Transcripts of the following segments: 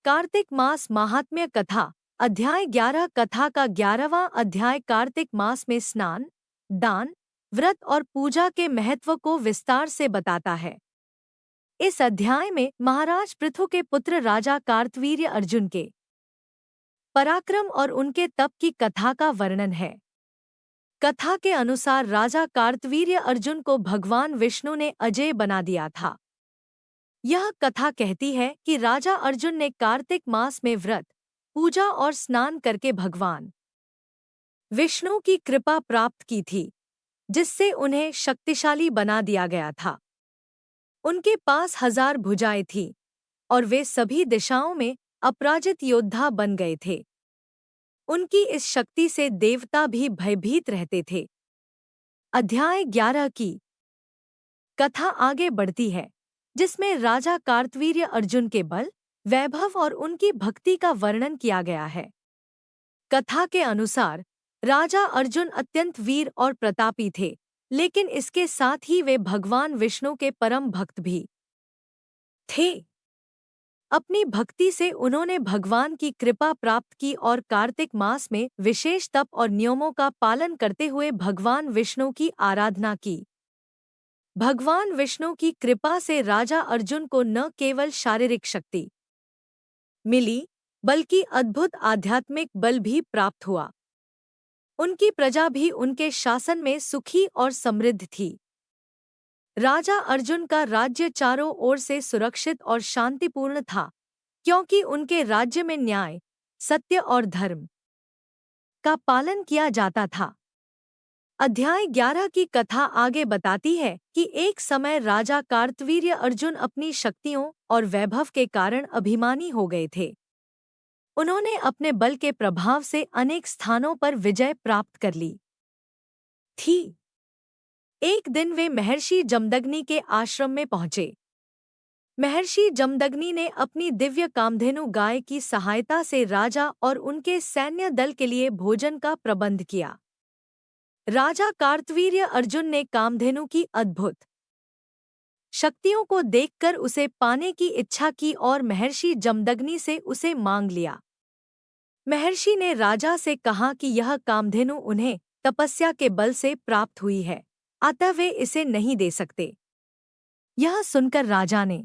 कार्तिक मास महात्म्य कथा अध्याय 11 कथा का 11वां अध्याय कार्तिक मास में स्नान, दान, व्रत और पूजा के महत्व को विस्तार से बताता है। इस अध्याय में महाराज पृथु के पुत्र राजा कार्तवीर्य अर्जुन के पराक्रम और उनके तप की कथा का वर्णन है। कथा के अनुसार राजा कार्तवीर्य अर्जुन को भगवान विष्णु ने अजेय बना दिया था। यह कथा कहती है कि राजा अर्जुन ने कार्तिक मास में व्रत, पूजा और स्नान करके भगवान विष्णु की कृपा प्राप्त की थी, जिससे उन्हें शक्तिशाली बना दिया गया था। उनके पास 1000 भुजाएं थीं और वे सभी दिशाओं में अपराजित योद्धा बन गए थे। उनकी इस शक्ति से देवता भी भयभीत रहते थे। अध्याय 11 की कथा आगे बढ़ती है, जिसमें राजा कार्तवीर्य अर्जुन के बल, वैभव और उनकी भक्ति का वर्णन किया गया है। कथा के अनुसार राजा अर्जुन अत्यंत वीर और प्रतापी थे, लेकिन इसके साथ ही वे भगवान विष्णु के परम भक्त भी थे। अपनी भक्ति से उन्होंने भगवान की कृपा प्राप्त की और कार्तिक मास में विशेष तप और नियमों का पालन करते हुए भगवान विष्णु की आराधना की। भगवान विष्णु की कृपा से राजा अर्जुन को न केवल शारीरिक शक्ति मिली, बल्कि अद्भुत आध्यात्मिक बल भी प्राप्त हुआ। उनकी प्रजा भी उनके शासन में सुखी और समृद्ध थी। राजा अर्जुन का राज्य चारों ओर से सुरक्षित और शांतिपूर्ण था, क्योंकि उनके राज्य में न्याय, सत्य और धर्म का पालन किया जाता था। अध्याय 11 की कथा आगे बताती है कि एक समय राजा कार्तवीर्य अर्जुन अपनी शक्तियों और वैभव के कारण अभिमानी हो गए थे। उन्होंने अपने बल के प्रभाव से अनेक स्थानों पर विजय प्राप्त कर ली थी। एक दिन वे महर्षि जमदग्नि के आश्रम में पहुंचे। महर्षि जमदग्नि ने अपनी दिव्य कामधेनु गाय की सहायता से राजा और उनके सैन्य दल के लिए भोजन का प्रबंध किया। राजा कार्तवीर्य अर्जुन ने कामधेनु की अद्भुत शक्तियों को देखकर उसे पाने की इच्छा की और महर्षि जमदग्नि से उसे मांग लिया। महर्षि ने राजा से कहा कि यह कामधेनु उन्हें तपस्या के बल से प्राप्त हुई है, अतः वे इसे नहीं दे सकते। यह सुनकर राजा ने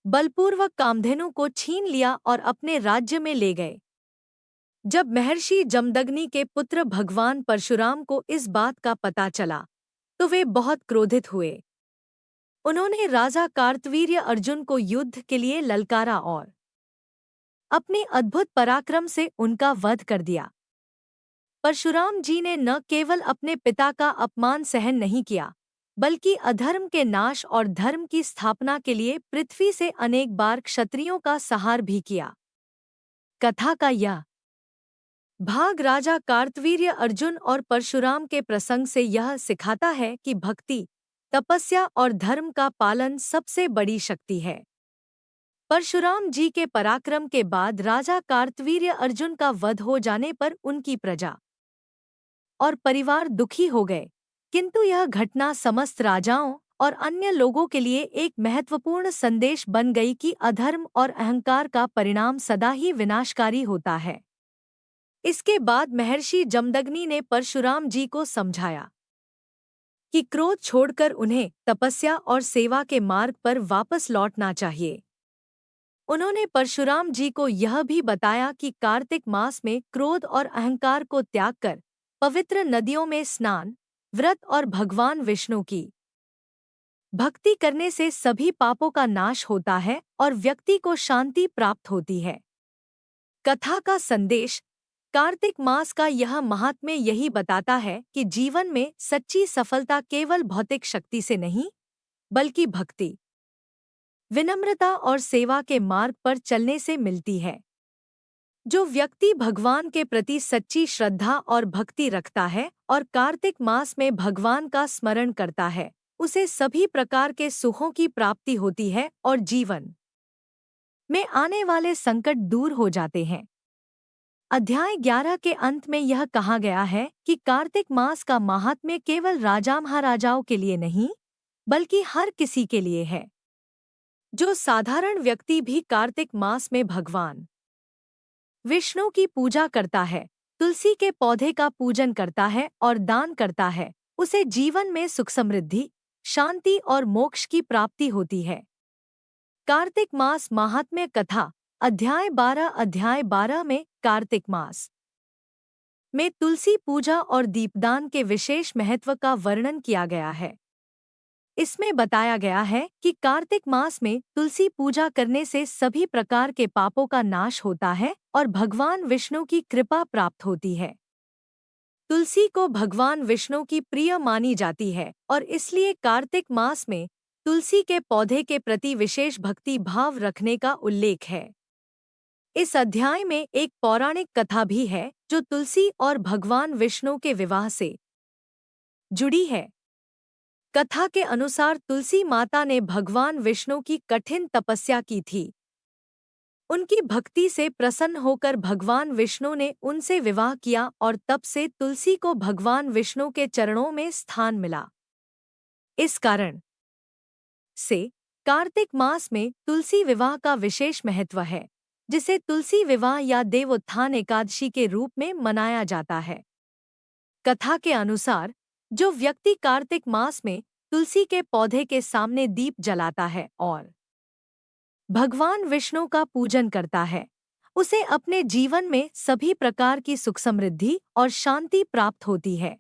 बलपूर्वक कामधेनु को छीन लिया और अपने राज्य में ले गए। जब महर्षि जमदग्नि के पुत्र भगवान परशुराम को इस बात का पता चला, तो वे बहुत क्रोधित हुए। उन्होंने राजा कार्तवीर्य अर्जुन को युद्ध के लिए ललकारा और अपने अद्भुत पराक्रम से उनका वध कर दिया। परशुराम जी ने न केवल अपने पिता का अपमान सहन नहीं किया, बल्कि अधर्म के नाश और धर्म की स्थापना के लिए पृथ्वी से अनेक बार क्षत्रियों का संहार भी किया। कथा का यह भाग राजा कार्तवीर्य अर्जुन और परशुराम के प्रसंग से यह सिखाता है कि भक्ति, तपस्या और धर्म का पालन सबसे बड़ी शक्ति है। परशुराम जी के पराक्रम के बाद राजा कार्तवीर्य अर्जुन का वध हो जाने पर उनकी प्रजा और परिवार दुखी हो गए, किंतु यह घटना समस्त राजाओं और अन्य लोगों के लिए एक महत्वपूर्ण संदेश बन गई कि अधर्म और अहंकार का परिणाम सदा ही विनाशकारी होता है। इसके बाद महर्षि जमदग्नि ने परशुराम जी को समझाया कि क्रोध छोड़कर उन्हें तपस्या और सेवा के मार्ग पर वापस लौटना चाहिए। उन्होंने परशुराम जी को यह भी बताया कि कार्तिक मास में क्रोध और अहंकार को त्याग कर पवित्र नदियों में स्नान, व्रत और भगवान विष्णु की भक्ति करने से सभी पापों का नाश होता है और व्यक्ति को शांति प्राप्त होती है। कथा का संदेश कार्तिक मास का यह महात्म्य यही बताता है कि जीवन में सच्ची सफलता केवल भौतिक शक्ति से नहीं, बल्कि भक्ति, विनम्रता और सेवा के मार्ग पर चलने से मिलती है। जो व्यक्ति भगवान के प्रति सच्ची श्रद्धा और भक्ति रखता है और कार्तिक मास में भगवान का स्मरण करता है, उसे सभी प्रकार के सुखों की प्राप्ति होती है और जीवन में आने वाले संकट दूर हो जाते हैं। अध्याय 11 के अंत में यह कहा गया है कि कार्तिक मास का महात्म्य केवल राजा महाराजाओं के लिए नहीं, बल्कि हर किसी के लिए है। जो साधारण व्यक्ति भी कार्तिक मास में भगवान विष्णु की पूजा करता है, तुलसी के पौधे का पूजन करता है और दान करता है, उसे जीवन में सुख समृद्धि, शांति और मोक्ष की प्राप्ति होती है। कार्तिक मास महात्म्य कथा अध्याय 12 में कार्तिक मास में तुलसी पूजा और दीपदान के विशेष महत्व का वर्णन किया गया है। इसमें बताया गया है कि कार्तिक मास में तुलसी पूजा करने से सभी प्रकार के पापों का नाश होता है और भगवान विष्णु की कृपा प्राप्त होती है। तुलसी को भगवान विष्णु की प्रिय मानी जाती है और इसलिए कार्तिक मास में तुलसी के पौधे के प्रति विशेष भक्ति भाव रखने का उल्लेख है। इस अध्याय में एक पौराणिक कथा भी है जो तुलसी और भगवान विष्णु के विवाह से जुड़ी है। कथा के अनुसार तुलसी माता ने भगवान विष्णु की कठिन तपस्या की थी। उनकी भक्ति से प्रसन्न होकर भगवान विष्णु ने उनसे विवाह किया और तब से तुलसी को भगवान विष्णु के चरणों में स्थान मिला। इस कारण से कार्तिक मास में तुलसी विवाह का विशेष महत्व है, जिसे तुलसी विवाह या देवोत्थान एकादशी के रूप में मनाया जाता है। कथा के अनुसार जो व्यक्ति कार्तिक मास में तुलसी के पौधे के सामने दीप जलाता है और भगवान विष्णु का पूजन करता है, उसे अपने जीवन में सभी प्रकार की सुख समृद्धि और शांति प्राप्त होती है।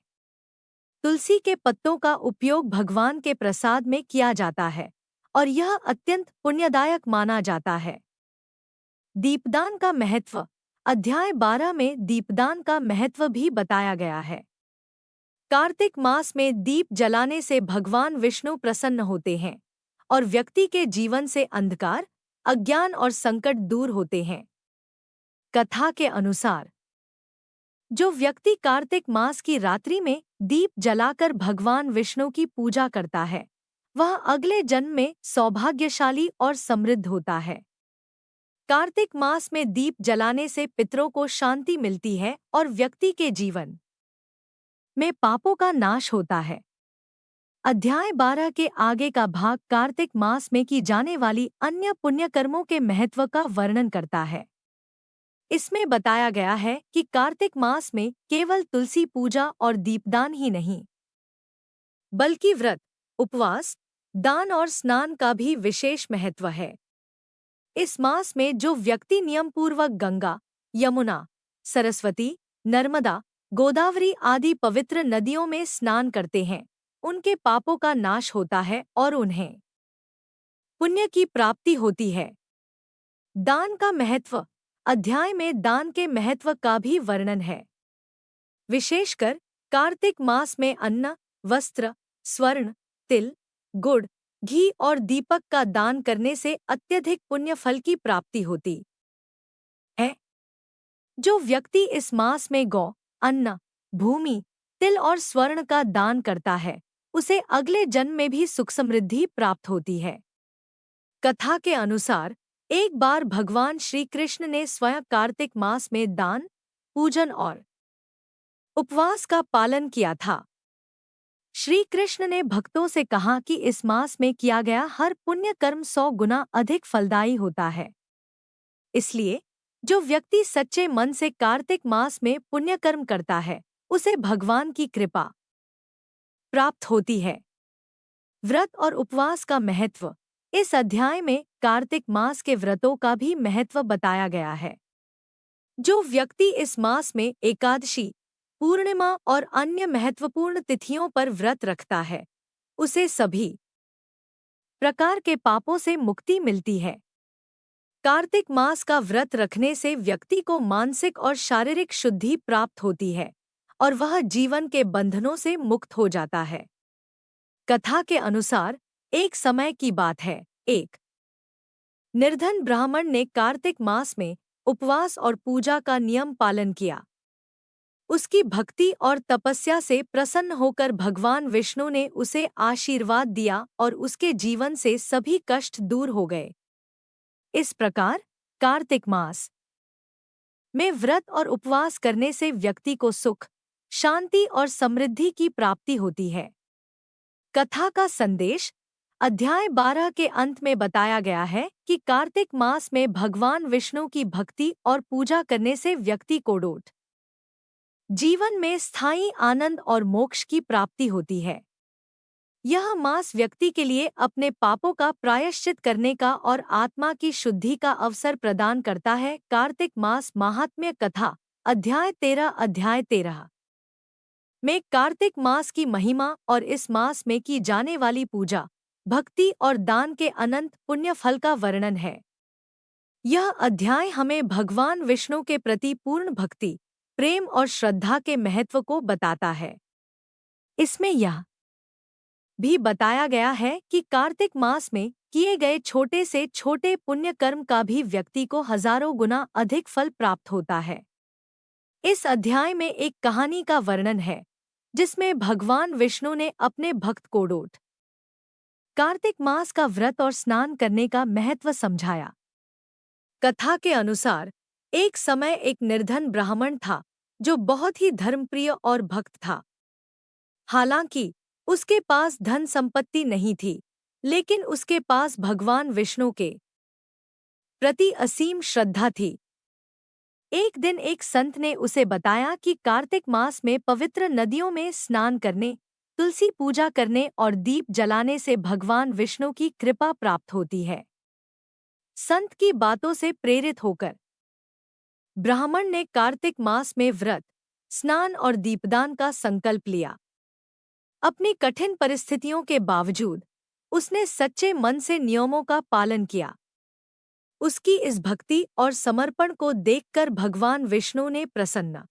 तुलसी के पत्तों का उपयोग भगवान के प्रसाद में किया जाता है और यह अत्यंत पुण्यदायक माना जाता है। दीपदान का महत्व अध्याय 12 में दीपदान का महत्व भी बताया गया है। कार्तिक मास में दीप जलाने से भगवान विष्णु प्रसन्न होते हैं और व्यक्ति के जीवन से अंधकार, अज्ञान और संकट दूर होते हैं। कथा के अनुसार जो व्यक्ति कार्तिक मास की रात्रि में दीप जलाकर भगवान विष्णु की पूजा करता है, वह अगले जन्म में सौभाग्यशाली और समृद्ध होता है। कार्तिक मास में दीप जलाने से पितरों को शांति मिलती है और व्यक्ति के जीवन में पापों का नाश होता है। अध्याय 12 के आगे का भाग कार्तिक मास में की जाने वाली अन्य पुण्य कर्मों के महत्व का वर्णन करता है। इसमें बताया गया है कि कार्तिक मास में केवल तुलसी पूजा और दीपदान ही नहीं, बल्कि व्रत, उपवास, दान और स्नान का भी विशेष महत्व है। इस मास में जो व्यक्ति नियमपूर्वक गंगा, यमुना, सरस्वती, नर्मदा, गोदावरी आदि पवित्र नदियों में स्नान करते हैं, उनके पापों का नाश होता है और उन्हें पुण्य की प्राप्ति होती है। दान का महत्व अध्याय में दान के महत्व का भी वर्णन है। विशेषकर कार्तिक मास में अन्न, वस्त्र, स्वर्ण, तिल, गुड़, घी और दीपक का दान करने से अत्यधिक पुण्य फल की प्राप्ति होती है। जो व्यक्ति इस मास में गौ, अन्न, भूमि, तिल और स्वर्ण का दान करता है, उसे अगले जन्म में भी सुख समृद्धि प्राप्त होती है। कथा के अनुसार एक बार भगवान श्री कृष्ण ने स्वयं कार्तिक मास में दान, पूजन और उपवास का पालन किया था। श्री कृष्ण ने भक्तों से कहा कि इस मास में किया गया हर पुण्य कर्म 100 गुना अधिक फलदायी होता है। इसलिए जो व्यक्ति सच्चे मन से कार्तिक मास में पुण्य कर्म करता है, उसे भगवान की कृपा प्राप्त होती है। व्रत और उपवास का महत्व इस अध्याय में कार्तिक मास के व्रतों का भी महत्व बताया गया है। जो व्यक्ति इस मास में एकादशी, पूर्णिमा और अन्य महत्वपूर्ण तिथियों पर व्रत रखता है, उसे सभी प्रकार के पापों से मुक्ति मिलती है। कार्तिक मास का व्रत रखने से व्यक्ति को मानसिक और शारीरिक शुद्धि प्राप्त होती है और वह जीवन के बंधनों से मुक्त हो जाता है। कथा के अनुसार एक समय की बात है, एक निर्धन ब्राह्मण ने कार्तिक मास में उपवास और पूजा का नियम पालन किया। उसकी भक्ति और तपस्या से प्रसन्न होकर भगवान विष्णु ने उसे आशीर्वाद दिया और उसके जीवन से सभी कष्ट दूर हो गए। इस प्रकार कार्तिक मास में व्रत और उपवास करने से व्यक्ति को सुख, शांति और समृद्धि की प्राप्ति होती है। कथा का संदेश अध्याय 12 के अंत में बताया गया है कि कार्तिक मास में भगवान विष्णु की भक्ति और पूजा करने से व्यक्ति को डोट जीवन में स्थायी आनंद और मोक्ष की प्राप्ति होती है। यह मास व्यक्ति के लिए अपने पापों का प्रायश्चित करने का और आत्मा की शुद्धि का अवसर प्रदान करता है। कार्तिक मास महात्म्य कथा अध्याय 13 में कार्तिक मास की महिमा और इस मास में की जाने वाली पूजा, भक्ति और दान के अनंत पुण्य फल का वर्णन है। यह अध्याय हमें भगवान विष्णु के प्रति पूर्ण भक्ति, प्रेम और श्रद्धा के महत्व को बताता है। इसमें यह भी बताया गया है कि कार्तिक मास में किए गए छोटे से छोटे पुण्य कर्म का भी व्यक्ति को हजारों गुना अधिक फल प्राप्त होता है। इस अध्याय में एक कहानी का वर्णन है जिसमें भगवान विष्णु ने अपने भक्त को डोट कार्तिक मास का व्रत और स्नान करने का महत्व समझाया। कथा के अनुसार एक समय एक निर्धन ब्राह्मण था जो बहुत ही धर्मप्रिय और भक्त था। हालांकि उसके पास धन संपत्ति नहीं थी, लेकिन उसके पास भगवान विष्णु के प्रति असीम श्रद्धा थी। एक दिन एक संत ने उसे बताया कि कार्तिक मास में पवित्र नदियों में स्नान करने, तुलसी पूजा करने और दीप जलाने से भगवान विष्णु की कृपा प्राप्त होती है। संत की बातों से प्रेरित होकर ब्राह्मण ने कार्तिक मास में व्रत, स्नान और दीपदान का संकल्प लिया। अपनी कठिन परिस्थितियों के बावजूद उसने सच्चे मन से नियमों का पालन किया। उसकी इस भक्ति और समर्पण को देखकर भगवान विष्णु ने प्रसन्न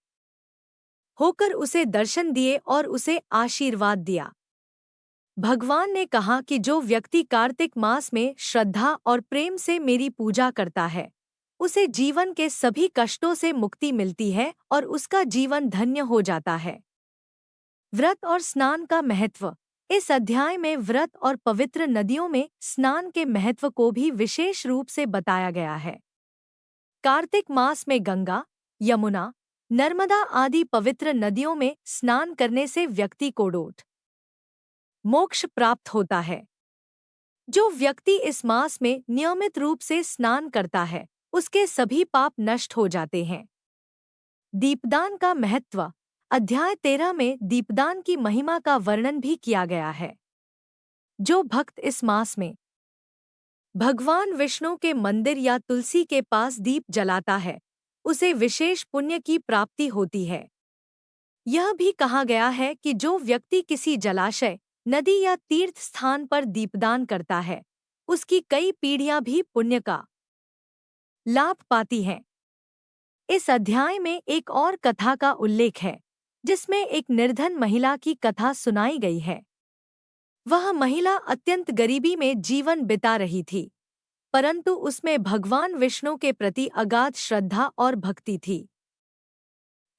होकर उसे दर्शन दिए और उसे आशीर्वाद दिया। भगवान ने कहा कि जो व्यक्ति कार्तिक मास में श्रद्धा और प्रेम से मेरी पूजा करता है, उसे जीवन के सभी कष्टों से मुक्ति मिलती है और उसका जीवन धन्य हो जाता है। व्रत और स्नान का महत्व। इस अध्याय में व्रत और पवित्र नदियों में स्नान के महत्व को भी विशेष रूप से बताया गया है। कार्तिक मास में गंगा, यमुना, नर्मदा आदि पवित्र नदियों में स्नान करने से व्यक्ति को डोट मोक्ष प्राप्त होता है। जो व्यक्ति इस मास में नियमित रूप से स्नान करता है, उसके सभी पाप नष्ट हो जाते हैं। दीपदान का महत्व। अध्याय 13 में दीपदान की महिमा का वर्णन भी किया गया है। जो भक्त इस मास में भगवान विष्णु के मंदिर या तुलसी के पास दीप जलाता है, उसे विशेष पुण्य की प्राप्ति होती है। यह भी कहा गया है कि जो व्यक्ति किसी जलाशय, नदी या तीर्थ स्थान पर दीपदान करता है, उसकी कई पीढ़ियां भी पुण्य का लाभ पाती हैं। इस अध्याय में एक और कथा का उल्लेख है जिसमें एक निर्धन महिला की कथा सुनाई गई है। वह महिला अत्यंत गरीबी में जीवन बिता रही थी, परंतु उसमें भगवान विष्णु के प्रति अगाध श्रद्धा और भक्ति थी।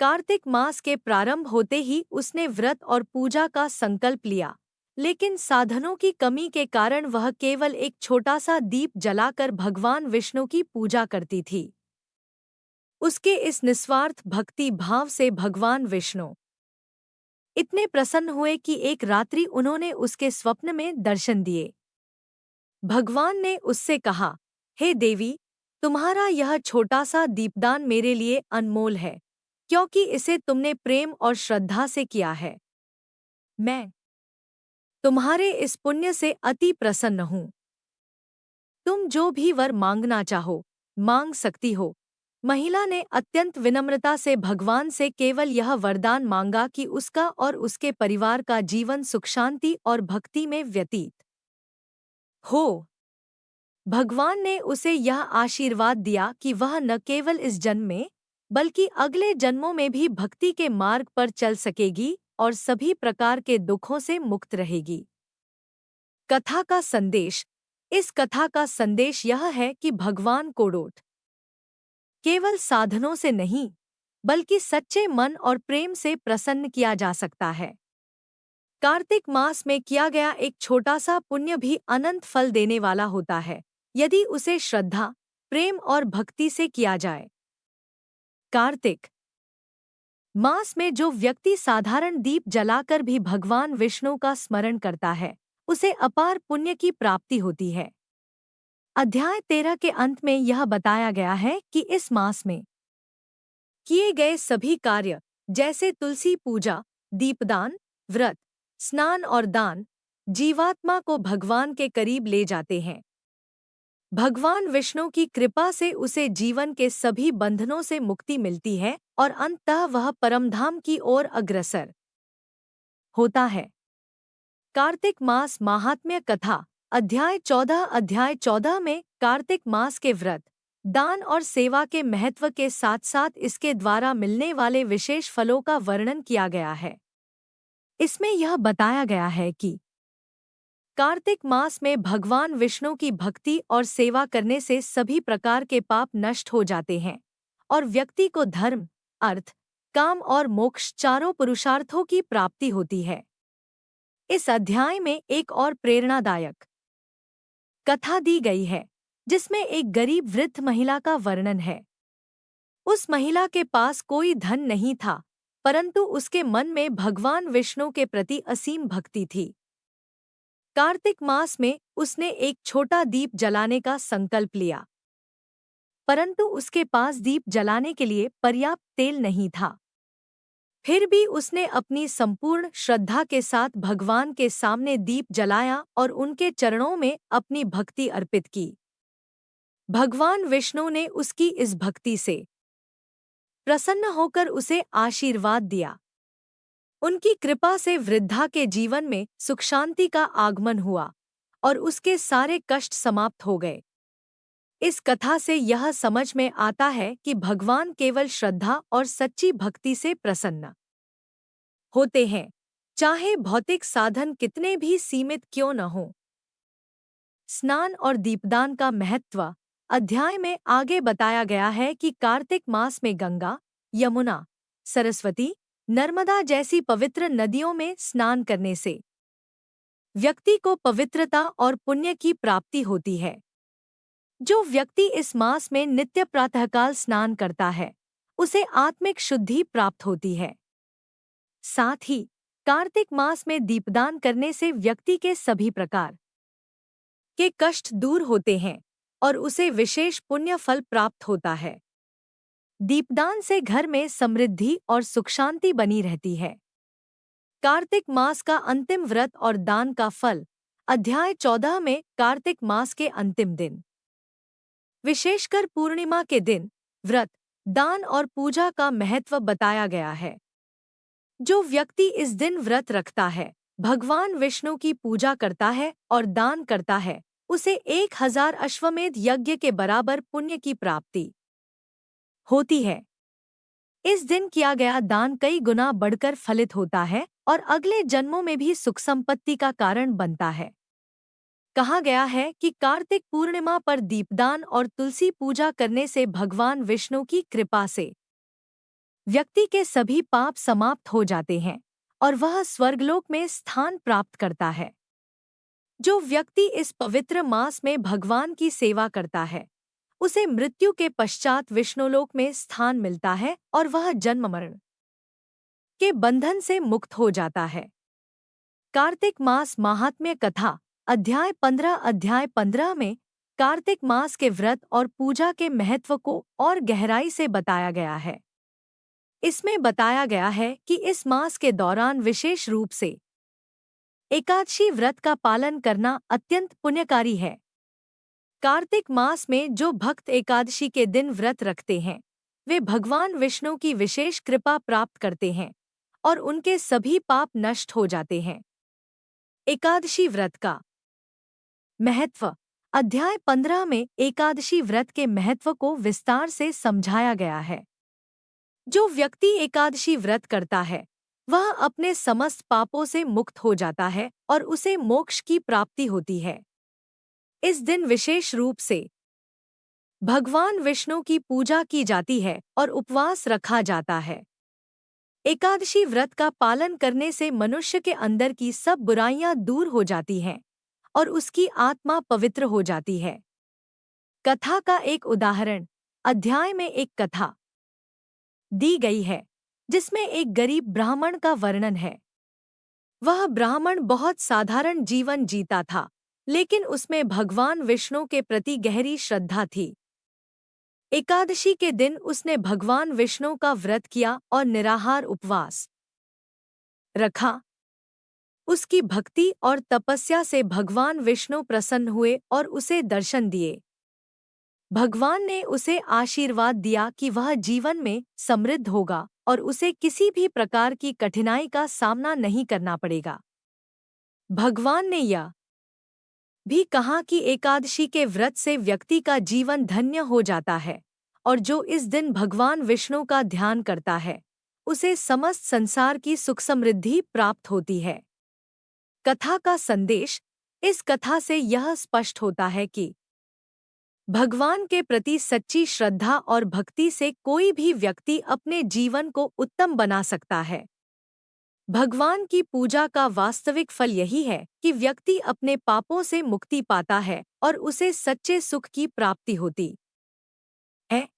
कार्तिक मास के प्रारंभ होते ही उसने व्रत और पूजा का संकल्प लिया, लेकिन साधनों की कमी के कारण वह केवल एक छोटा सा दीप जलाकर भगवान विष्णु की पूजा करती थी। उसके इस निस्वार्थ भक्ति भाव से भगवान विष्णु इतने प्रसन्न हुए कि एक रात्रि उन्होंने उसके स्वप्न में दर्शन दिए। भगवान ने उससे कहा, हे देवी, तुम्हारा यह छोटा सा दीपदान मेरे लिए अनमोल है, क्योंकि इसे तुमने प्रेम और श्रद्धा से किया है। मैं तुम्हारे इस पुण्य से अति प्रसन्न हूँ। तुम जो भी वर मांगना चाहो, मांग सकती हो। महिला ने अत्यंत विनम्रता से भगवान से केवल यह वरदान मांगा कि उसका और उसके परिवार का जीवन सुख शांति और भक्ति में व्यतीत हो। भगवान ने उसे यह आशीर्वाद दिया कि वह न केवल इस जन्म में, बल्कि अगले जन्मों में भी भक्ति के मार्ग पर चल सकेगी और सभी प्रकार के दुखों से मुक्त रहेगी। कथा का संदेश। इस कथा का संदेश यह है कि भगवान को डोट केवल साधनों से नहीं, बल्कि सच्चे मन और प्रेम से प्रसन्न किया जा सकता है। कार्तिक मास में किया गया एक छोटा सा पुण्य भी अनंत फल देने वाला होता है, यदि उसे श्रद्धा, प्रेम और भक्ति से किया जाए। कार्तिक मास में जो व्यक्ति साधारण दीप जलाकर भी भगवान विष्णु का स्मरण करता है, उसे अपार पुण्य की प्राप्ति होती है। अध्याय 13 के अंत में यह बताया गया है कि इस मास में किए गए सभी कार्य जैसे तुलसी पूजा, दीपदान, व्रत, स्नान और दान जीवात्मा को भगवान के करीब ले जाते हैं। भगवान विष्णु की कृपा से उसे जीवन के सभी बंधनों से मुक्ति मिलती है और अंततः वह परमधाम की ओर अग्रसर होता है। कार्तिक मास महात्म्य कथा अध्याय 14 में कार्तिक मास के व्रत, दान और सेवा के महत्व के साथ साथ इसके द्वारा मिलने वाले विशेष फलों का वर्णन किया गया है। इसमें यह बताया गया है कि कार्तिक मास में भगवान विष्णु की भक्ति और सेवा करने से सभी प्रकार के पाप नष्ट हो जाते हैं और व्यक्ति को धर्म, अर्थ, काम और मोक्ष चारों पुरुषार्थों की प्राप्ति होती है। इस अध्याय में एक और प्रेरणादायक कथा दी गई है जिसमें एक गरीब वृद्ध महिला का वर्णन है। उस महिला के पास कोई धन नहीं था, परंतु उसके मन में भगवान विष्णु के प्रति असीम भक्ति थी। कार्तिक मास में उसने एक छोटा दीप जलाने का संकल्प लिया, परंतु उसके पास दीप जलाने के लिए पर्याप्त तेल नहीं था। फिर भी उसने अपनी संपूर्ण श्रद्धा के साथ भगवान के सामने दीप जलाया और उनके चरणों में अपनी भक्ति अर्पित की। भगवान विष्णु ने उसकी इस भक्ति से प्रसन्न होकर उसे आशीर्वाद दिया। उनकी कृपा से वृद्धा के जीवन में सुख शांति का आगमन हुआ और उसके सारे कष्ट समाप्त हो गए। इस कथा से यह समझ में आता है कि भगवान केवल श्रद्धा और सच्ची भक्ति से प्रसन्न होते हैं, चाहे भौतिक साधन कितने भी सीमित क्यों न हों। स्नान और दीपदान का महत्व अध्याय में आगे बताया गया है कि कार्तिक मास में गंगा, यमुना, सरस्वती, नर्मदा जैसी पवित्र नदियों में स्नान करने से व्यक्ति को पवित्रता और पुण्य की प्राप्ति होती है। जो व्यक्ति इस मास में नित्य प्रातःकाल स्नान करता है उसे आत्मिक शुद्धि प्राप्त होती है। साथ ही कार्तिक मास में दीपदान करने से व्यक्ति के सभी प्रकार के कष्ट दूर होते हैं और उसे विशेष पुण्य फल प्राप्त होता है। दीपदान से घर में समृद्धि और सुख शांति बनी रहती है। कार्तिक मास का अंतिम व्रत और दान का फल अध्याय 14 में कार्तिक मास के अंतिम दिन, विशेषकर पूर्णिमा के दिन व्रत, दान और पूजा का महत्व बताया गया है। जो व्यक्ति इस दिन व्रत रखता है, भगवान विष्णु की पूजा करता है और दान करता है, उसे 1000 अश्वमेध यज्ञ के बराबर पुण्य की प्राप्ति होती है। इस दिन किया गया दान कई गुना बढ़कर फलित होता है और अगले जन्मों में भी सुख संपत्ति का कारण बनता है। कहा गया है कि कार्तिक पूर्णिमा पर दीपदान और तुलसी पूजा करने से भगवान विष्णु की कृपा से व्यक्ति के सभी पाप समाप्त हो जाते हैं और वह स्वर्गलोक में स्थान प्राप्त करता है। जो व्यक्ति इस पवित्र मास में भगवान की सेवा करता है उसे मृत्यु के पश्चात विष्णुलोक में स्थान मिलता है और वह जन्म मरण के बंधन से मुक्त हो जाता है। कार्तिक मास महात्म्य कथा अध्याय 15 में कार्तिक मास के व्रत और पूजा के महत्व को और गहराई से बताया गया है। इसमें बताया गया है कि इस मास के दौरान विशेष रूप से एकादशी व्रत का पालन करना अत्यंत पुण्यकारी है। कार्तिक मास में जो भक्त एकादशी के दिन व्रत रखते हैं वे भगवान विष्णु की विशेष कृपा प्राप्त करते हैं और उनके सभी पाप नष्ट हो जाते हैं। एकादशी व्रत का महत्व अध्याय 15 में एकादशी व्रत के महत्व को विस्तार से समझाया गया है। जो व्यक्ति एकादशी व्रत करता है वह अपने समस्त पापों से मुक्त हो जाता है और उसे मोक्ष की प्राप्ति होती है। इस दिन विशेष रूप से भगवान विष्णु की पूजा की जाती है और उपवास रखा जाता है। एकादशी व्रत का पालन करने से मनुष्य के अंदर की सब बुराइयां दूर हो जाती हैं और उसकी आत्मा पवित्र हो जाती है। कथा का एक उदाहरण अध्याय में एक कथा दी गई है जिसमें एक गरीब ब्राह्मण का वर्णन है। वह ब्राह्मण बहुत साधारण जीवन जीता था, लेकिन उसमें भगवान विष्णु के प्रति गहरी श्रद्धा थी। एकादशी के दिन उसने भगवान विष्णु का व्रत किया और निराहार उपवास रखा। उसकी भक्ति और तपस्या से भगवान विष्णु प्रसन्न हुए और उसे दर्शन दिए। भगवान ने उसे आशीर्वाद दिया कि वह जीवन में समृद्ध होगा और उसे किसी भी प्रकार की कठिनाई का सामना नहीं करना पड़ेगा। भगवान ने यह भी कहा कि एकादशी के व्रत से व्यक्ति का जीवन धन्य हो जाता है और जो इस दिन भगवान विष्णु का ध्यान करता है, उसे समस्त संसार की सुख समृद्धि प्राप्त होती है। कथा का संदेश। इस कथा से यह स्पष्ट होता है कि भगवान के प्रति सच्ची श्रद्धा और भक्ति से कोई भी व्यक्ति अपने जीवन को उत्तम बना सकता है। भगवान की पूजा का वास्तविक फल यही है कि व्यक्ति अपने पापों से मुक्ति पाता है और उसे सच्चे सुख की प्राप्ति होती है।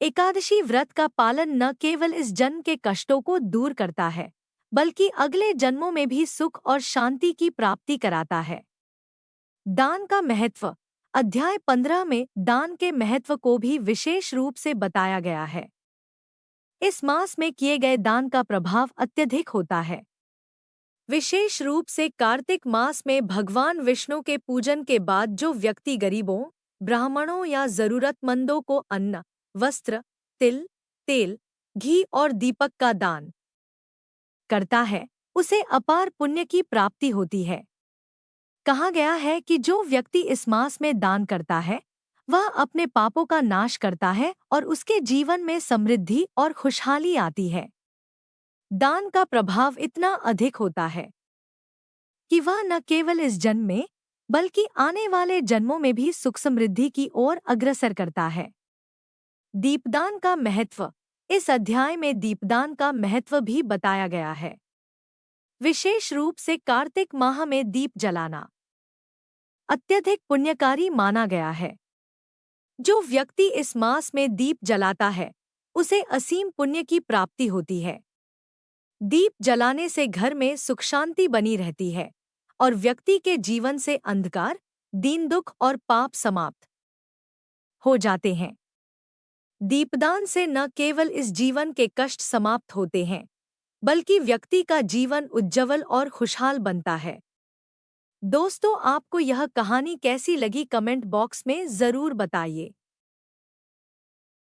एकादशी व्रत का पालन न केवल इस जन्म के कष्टों को दूर करता है, बल्कि अगले जन्मों में भी सुख और शांति की प्राप्ति कराता है। दान का महत्व। अध्याय 15 में दान के महत्व को भी विशेष रूप से बताया गया है। इस मास में किए गए दान का प्रभाव अत्यधिक होता है। विशेष रूप से कार्तिक मास में भगवान विष्णु के पूजन के बाद जो व्यक्ति गरीबों, ब्राह्मणों या जरूरतमंदों को अन्न, वस्त्र, तिल, तेल, घी और दीपक का दान करता है, उसे अपार पुण्य की प्राप्ति होती है। कहा गया है कि जो व्यक्ति इस मास में दान करता है, वह अपने पापों का नाश करता है और उसके जीवन में समृद्धि और खुशहाली आती है। दान का प्रभाव इतना अधिक होता है कि वह न केवल इस जन्म में, बल्कि आने वाले जन्मों में भी सुख समृद्धि की ओर अग्रसर करता है। दीपदान का महत्व। इस अध्याय में दीपदान का महत्व भी बताया गया है। विशेष रूप से कार्तिक माह में दीप जलाना अत्यधिक पुण्यकारी माना गया है। जो व्यक्ति इस मास में दीप जलाता है, उसे असीम पुण्य की प्राप्ति होती है। दीप जलाने से घर में सुख शांति बनी रहती है और व्यक्ति के जीवन से अंधकार, दीन दुख और पाप समाप्त हो जाते हैं। दीपदान से न केवल इस जीवन के कष्ट समाप्त होते हैं, बल्कि व्यक्ति का जीवन उज्ज्वल और खुशहाल बनता है। दोस्तों, आपको यह कहानी कैसी लगी कमेंट बॉक्स में ज़रूर बताइए।